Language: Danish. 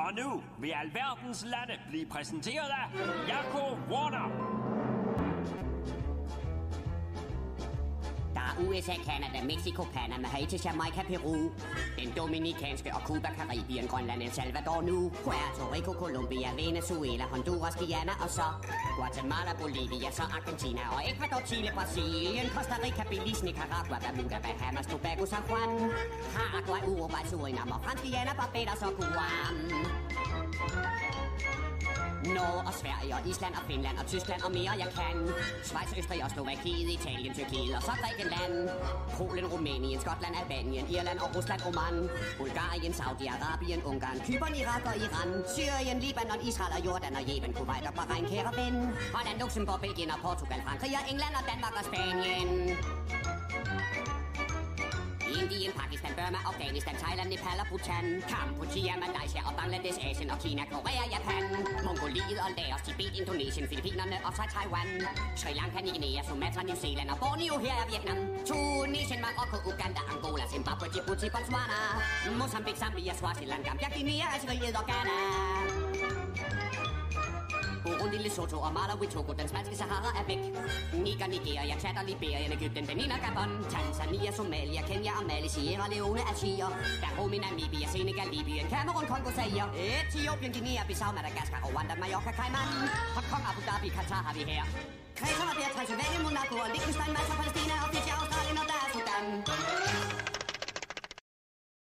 Og nu vil alverdens lande blive præsenteret af Jaco Warner. Der er USA, Canada, Mexico, Panama, Haiti, Jamaica, Peru, den Dominikanske og Cuba, Karibien, Grønland, El Salvador nu, Puerto Rico, Colombia, Venezuela, Honduras, Guyana og så Guatemala, Bolivia, så Argentina og Ecuador, Chile, Brasilien, Costa Rica, Belize, Nicaragua, Bermuda, Bahamas, Tobago, San Juan, Paraguay, Uruguay, Surinam og Fransk Guyana, Barbados og Guam. Norge og Sverige og Island og Finland og Tyskland og mere jeg kan. Schweiz, Østrig og Slovakiet, Italien, Tyrkiet og så Grækenland. Polen, Rumænien, Skotland, Albanien, Irland og Rusland, Oman. Bulgarien, Saudi-Arabien, Ungarn, Cypern, Irak og Iran. Syrien, Libanon, Israel og Jordan og Yemen, Kuwait og Bahrain, kære ven. Holland, Luxembourg, Belgien og Portugal, Frankrig og England og Danmark og Spanien. Indien, Pakistan, Burma, Afghanistan, Thailand, Nepal og Bhutan, Kampuchea, Malaysia og Bangladesh, Asien og Kina, Korea, Japan, Mongoliet og Laos, Tibet, Indonesien, Filippinerne og så Taiwan, Sri Lanka, Guinea, Sumatra, New Zealand og Borneo, her er Vietnam, Tunesien, Marokko, Uganda, Angola, Zimbabwe, Djibouti, Botswana, Mozambique, Zambia, Swaziland, Gambia, Guinea, Algeriet og Ghana. Burundi, Lesotho og Malawi, Togo, den spanske Sahara er væk. Niger, Nigeria, Chad og Liberia, Egypten, Benin og Gabon, Tanzania, Somalia, Kenya og Mali, Sierra Leone, Algier, Dahomey, Namibia, Senegal, Libyen, Cameroon, Kongo, Zaire, Etiopien, Guinea, Bissau, Madagaskar, Rwanda, Mallorca, Cayman, Hong Kong, Abu Dhabi, Qatar har vi her. Kreta, Madeira, Transylvanien, Monaco og Liechtenstein, Malta, Palæstina og Fiji, Australien og der er Sudan.